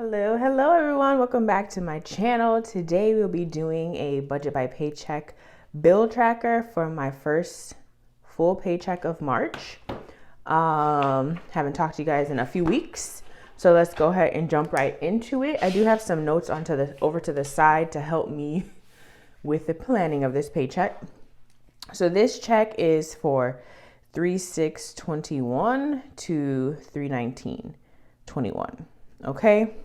Hello everyone. Welcome back to my channel. Today we'll be doing a budget by paycheck bill tracker for my first full paycheck of March. Haven't talked to you guys in a few weeks, so let's go ahead and jump right into it. I do have some notes over to the side to help me with the planning of this paycheck. So this check is for 3/6/21 to 3/19/21. Okay.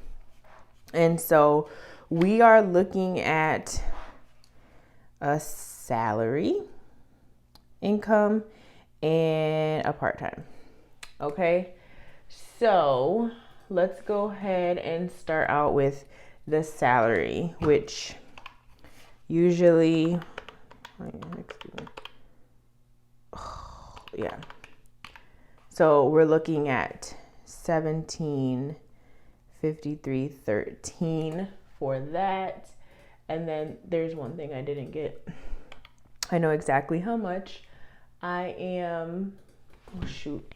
And so we are looking at a salary, income, and a part-time. Okay. So let's go ahead and start out with the salary, which usually, yeah. So we're looking at 1753.13 for that. And then there's one thing I didn't get. I know exactly how much I am. Oh shoot.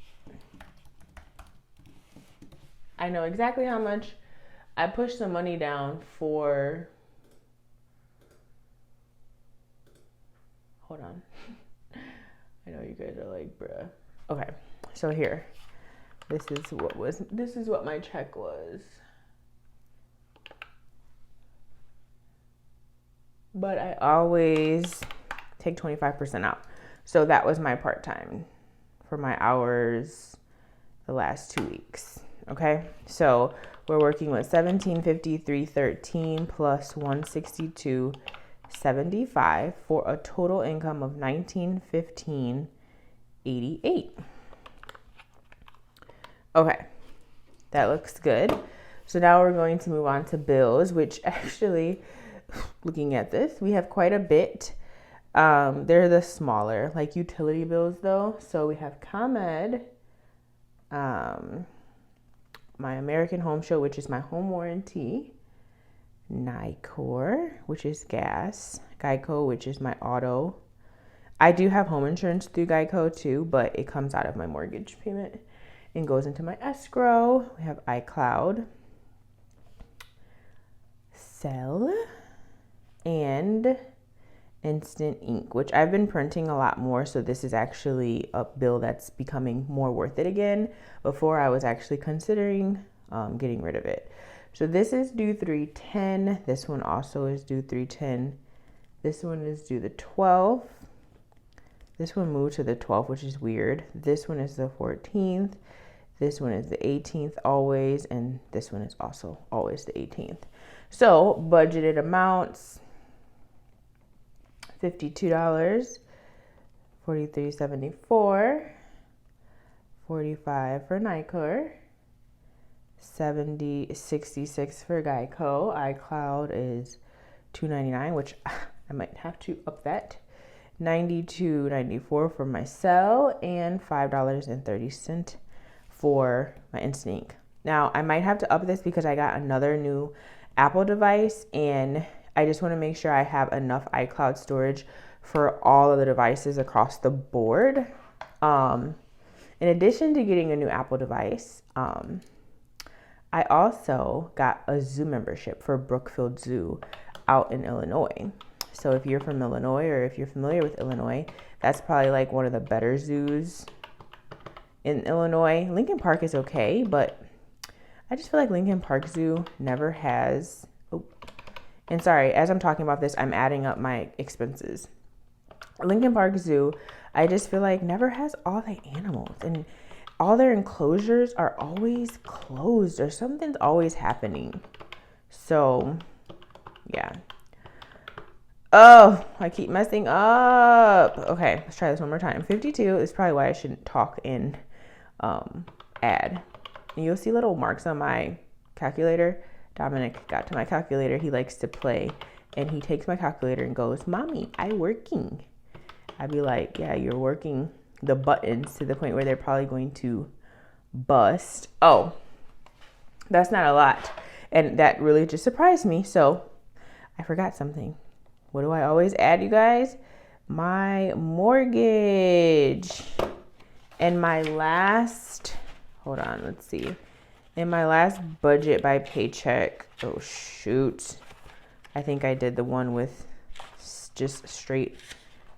I know exactly how much I pushed some money down for. Hold on. I know you guys are like, bruh. Okay. So here. This is what my check was. But I always take 25% out. So that was my part-time for my hours the last 2 weeks. Okay. So we're working with 1753.13 plus 162.75 for a total income of 1915.88. Okay, that looks good. So now we're going to move on to bills, which actually, looking at this, we have quite a bit. They're the smaller, like utility bills though. So we have ComEd, my American Home Show, which is my home warranty, NICOR, which is gas, Geico, which is my auto. I do have home insurance through Geico too, but it comes out of my mortgage payment and goes into my escrow. We have iCloud, Cell, and Instant Ink, which I've been printing a lot more. So this is actually a bill that's becoming more worth it again. Before I was actually considering getting rid of it. So this is due 3/10. This one also is due 3/10. This one is due the 12th. This one moved to the 12th, which is weird. This one is the 14th. This one is the 18th always, and this one is also always the 18th. So budgeted amounts, $52, $43.74, $45 for NICOR, $70.66 for Geico. iCloud is $2.99, which I might have to up that. $92.94 for my cell, and $5.30 for my Instant Ink. Now I might have to up this because I got another new Apple device, and I just want to make sure I have enough iCloud storage for all of the devices across the board. In addition to getting a new Apple device, I also got a zoo membership for Brookfield Zoo out in Illinois. So if you're from Illinois, or if you're familiar with Illinois, that's probably like one of the better zoos in Illinois. Lincoln Park is okay, but I just feel like Lincoln Park Zoo never has. Oh, and sorry, as I'm talking about this, I'm adding up my expenses. Lincoln Park Zoo, I just feel like never has all the animals, and all their enclosures are always closed, or something's always happening. So, yeah. Oh, I keep messing up. Okay, let's try this one more time. 52 is probably why I shouldn't talk in add. And you'll see little marks on my calculator. Dominic got to my calculator. He likes to play, and he takes my calculator and goes, "Mommy, I working." I'd be like, "Yeah, you're working the buttons to the point where they're probably going to bust." Oh, that's not a lot. And that really just surprised me. So I forgot something. What do I always add, you guys? My mortgage. And my last, hold on, let's see. In my last budget by Paycheck, oh shoot, I think I did the one with just straight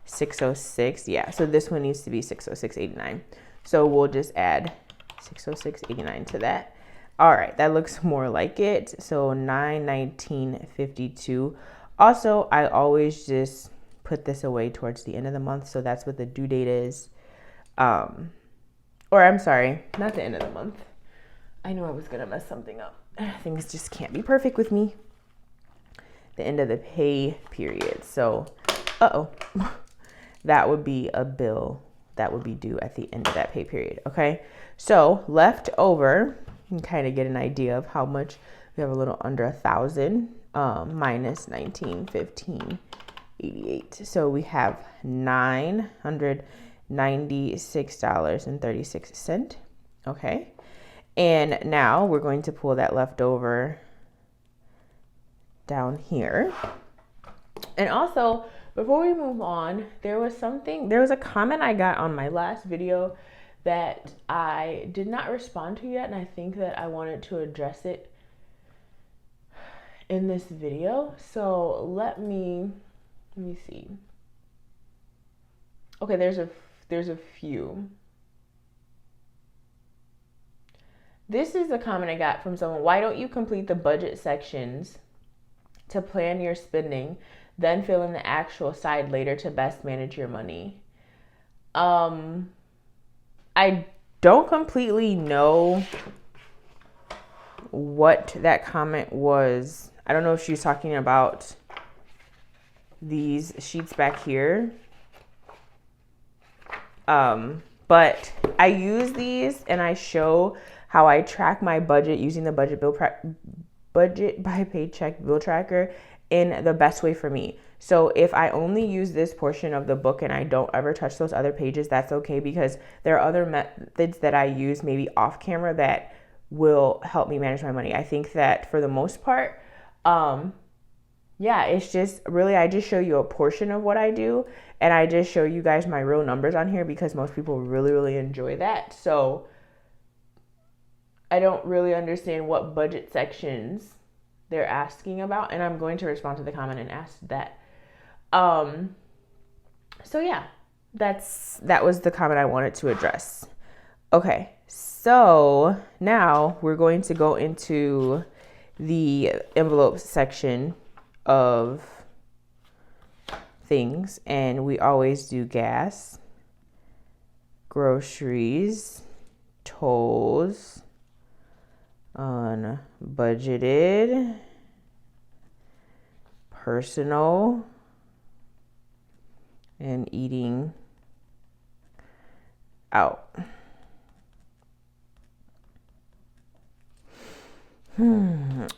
606. Yeah, so this one needs to be 606.89. So we'll just add 606.89 to that. All right, that looks more like it. So 9/19/52. Also, I always just put this away towards the end of the month, so that's what the due date is. Or I'm sorry, not the end of the month. I knew I was gonna mess something up. Things just can't be perfect with me. The end of the pay period. So, that would be a bill that would be due at the end of that pay period. Okay, so left over, you can kind of get an idea of how much. We have a little under 1,000 minus 1915.88. So we have $996.36. Okay, and now we're going to pull that leftover down here. And also, before we move on, there was a comment I got on my last video that I did not respond to yet, and I think that I wanted to address it in this video. So let me see. Okay, there's a few. This is a comment I got from someone. Why don't you complete the budget sections to plan your spending, then fill in the actual side later to best manage your money? I don't completely know what that comment was. I don't know if she was talking about these sheets back here. But I use these and I show how I track my budget using the budget by Paycheck bill tracker in the best way for me. So if I only use this portion of the book and I don't ever touch those other pages, that's okay, because there are other methods that I use maybe off camera that will help me manage my money. I think that for the most part, it's just really, I just show you a portion of what I do, and I just show you guys my real numbers on here because most people really, really enjoy that. So I don't really understand what budget sections they're asking about, and I'm going to respond to the comment and ask that. So yeah, that was the comment I wanted to address. Okay, so now we're going to go into the envelope section of things, and we always do gas, groceries, tolls, unbudgeted, personal, and eating out.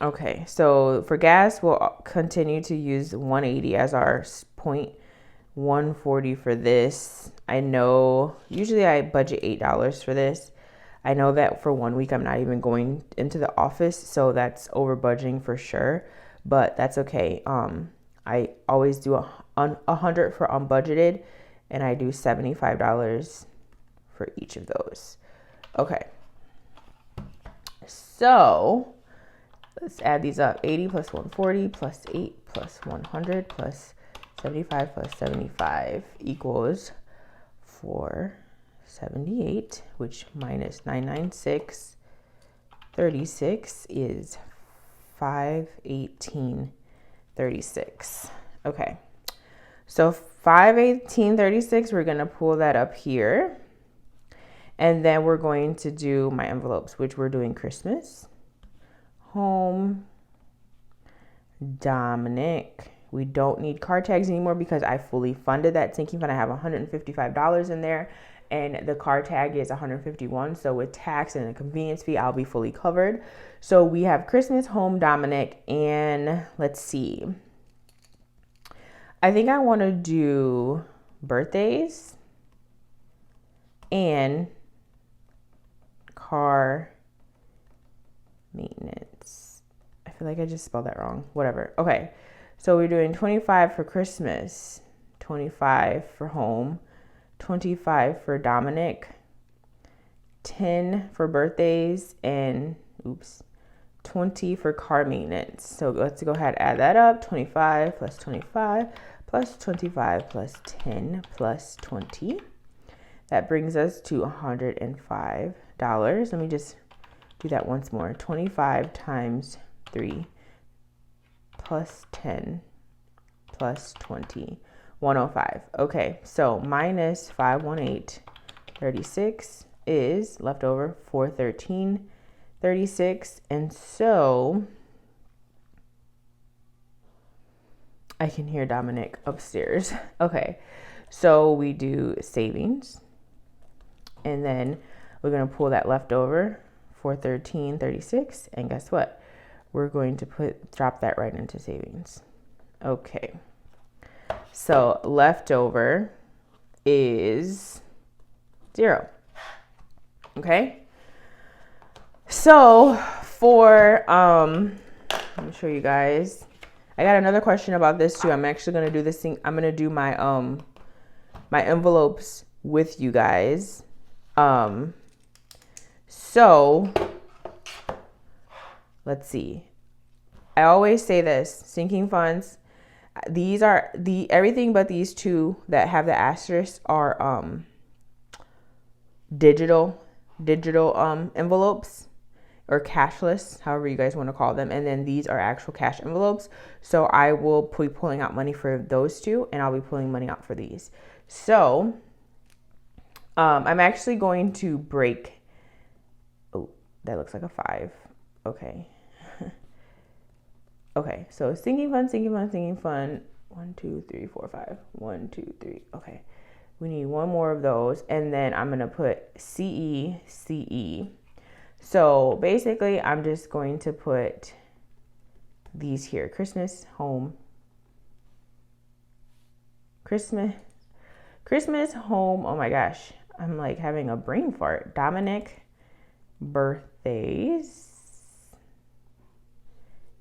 Okay, so for gas, we'll continue to use 180 as our point, 140 for this. I know usually I budget $8 for this. I know that for 1 week I'm not even going into the office, so that's over budgeting for sure, but that's okay. I always do 100 for unbudgeted, and I do $75 for each of those. Okay, so let's add these up. 80 plus 140 plus 8 plus 100 plus 75 plus 75 equals 478, which minus 996.36 is 518.36. Okay, so 518.36, we're going to pull that up here. And then we're going to do my envelopes, which we're doing Christmas, home, Dominic. We don't need card tags anymore because I fully funded that sinking fund. I have $155 in there, and the card tag is $151. So with tax and a convenience fee, I'll be fully covered. So we have Christmas, home, Dominic, and let's see. I think I want to do birthdays and car maintenance. I feel like I just spelled that wrong. Whatever. Okay. So we're doing 25 for Christmas, 25 for home, 25 for Dominic, 10 for birthdays, and oops, 20 for car maintenance. So let's go ahead and add that up. 25 plus 25 plus 25 plus 10 plus 20. That brings us to $105. Let me just do that once more. 25 times 3 plus 10 plus 20, 105. Okay, so minus 518, 36 is left over 413, 36. And so I can hear Dominic upstairs. Okay, so we do savings. And then we're going to pull that leftover 413, 36. And guess what? We're going to drop that right into savings. Okay. So leftover is 0. Okay. So for, let me show you guys. I got another question about this too. I'm actually going to do this thing. I'm going to do my, my envelopes with you guys. So let's see. I always say this, sinking funds, these are everything but these two that have the asterisk are digital envelopes or cashless, however you guys want to call them. And then these are actual cash envelopes. So I will be pulling out money for those two, and I'll be pulling money out for these. So I'm actually going to break. Oh, that looks like a 5. Okay. Okay, so sinking fund, sinking fund, sinking fund. 1, 2, 3, 4, 5. 1, 2, 3. Okay. We need one more of those. And then I'm going to put CE, CE. So basically, I'm just going to put these here. Christmas, home. Christmas, home. Oh my gosh. I'm like having a brain fart. Dominic, birthdays,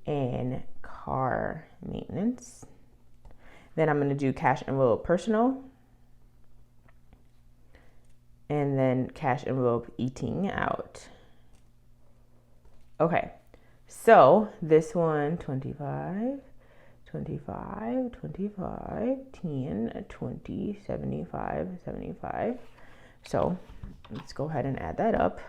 and car maintenance. Then I'm going to do cash envelope personal. And then cash envelope eating out. Okay. So this one, 25, 25, 25, 10, 20, 75, 75. So let's go ahead and add that up,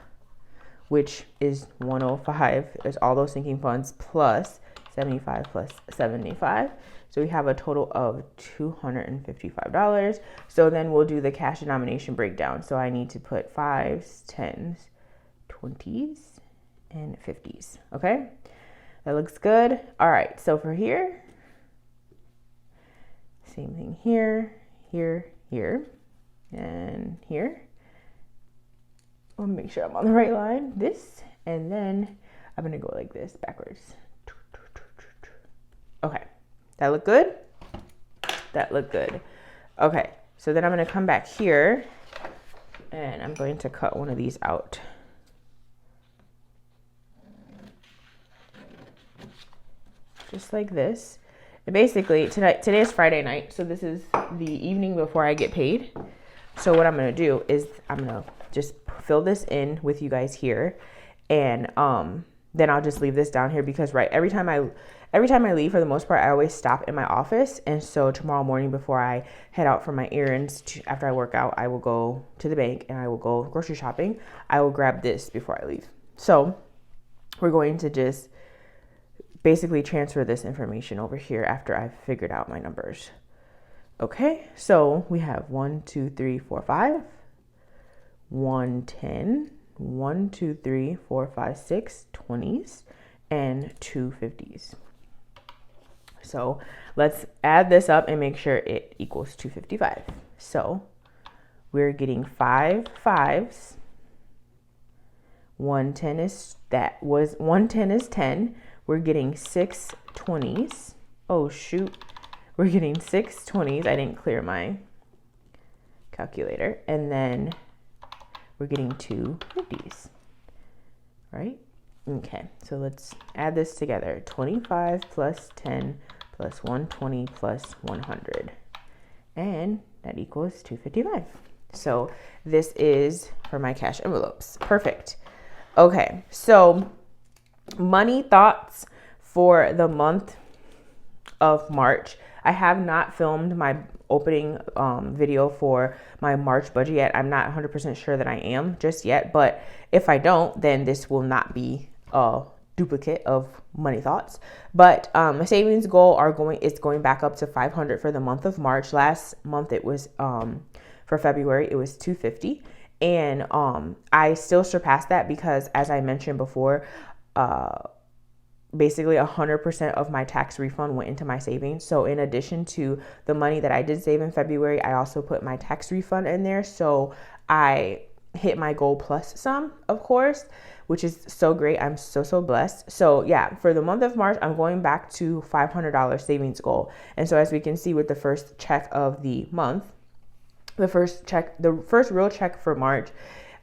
which is 105. There's all those sinking funds plus 75 plus 75. So we have a total of $255. So then we'll do the cash denomination breakdown. So I need to put 5s, 10s, 20s, and 50s. Okay, that looks good. All right, so for here, same thing here, here, here, and here. I'll make sure I'm on the right line. This, and then I'm gonna go like this backwards. Okay, that look good? That looked good. Okay, so then I'm gonna come back here and I'm going to cut one of these out. Just like this. And basically today is Friday night, so this is the evening before I get paid. So what I'm gonna do is I'm gonna just fill this in with you guys here, and then I'll just leave this down here because every time I leave, for the most part, I always stop in my office. And so tomorrow morning before I head out for my errands, after I work out, I will go to the bank and I will go grocery shopping. I will grab this before I leave. So we're going to just basically transfer this information over here after I've figured out my numbers. Okay, so we have 1, 2, 3, 4, 5, 110, 1, 2, 3, 4, 5, 6 20s, and 2 50s. So let's add this up and make sure it equals 255. So we're getting 5 5s. 110 is 10. We're getting 6 20s. Oh shoot. We're getting 6 20s. I didn't clear my calculator. And then we're getting 2 50s. Right? Okay. So let's add this together. 25 plus 10 plus 120 plus 100. And that equals 255. So this is for my cash envelopes. Perfect. Okay. So Money thoughts for the month of March. I have not filmed my opening video for my March budget yet. I'm not 100% sure that I am just yet, but if I don't, then this will not be a duplicate of money thoughts. But my savings goal is going back up to 500 for the month of March. Last month it was for February it was 250, and I still surpassed that because, as I mentioned before, basically 100% of my tax refund went into my savings. So in addition to the money that I did save in February, I also put my tax refund in there. So I hit my goal plus some, of course, which is so great. I'm so blessed. So yeah, for the month of March, I'm going back to $500 savings goal. And so as we can see with the first check of the month, the first real check for March,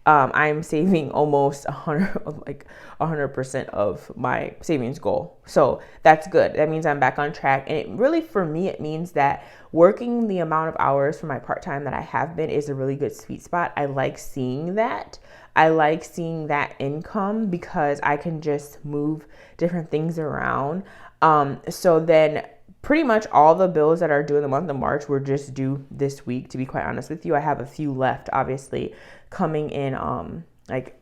I'm saving almost 100% of my savings goal. So that's good. That means I'm back on track. And it really, for me, it means that working the amount of hours for my part-time that I have been is a really good sweet spot. I like seeing that. I like seeing that income because I can just move different things around. So then pretty much all the bills that are due in the month of March were just due this week, to be quite honest with you. I have a few left, obviously, coming in like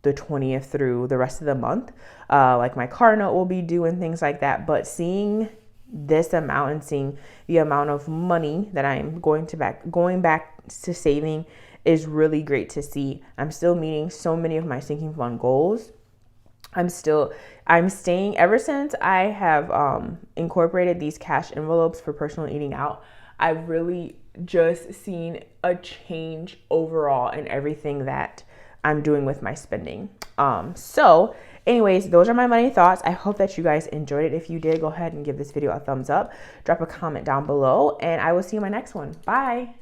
the 20th through the rest of the month. Like my car note will be due and things like that. But seeing this amount and seeing the amount of money that I'm going back to saving is really great to see. I'm still meeting so many of my sinking fund goals. I'm staying, ever since I have incorporated these cash envelopes for personal eating out, I've really just seen a change overall in everything that I'm doing with my spending. So anyways, those are my money thoughts. I hope that you guys enjoyed it. If you did, go ahead and give this video a thumbs up, drop a comment down below, and I will see you in my next one. Bye.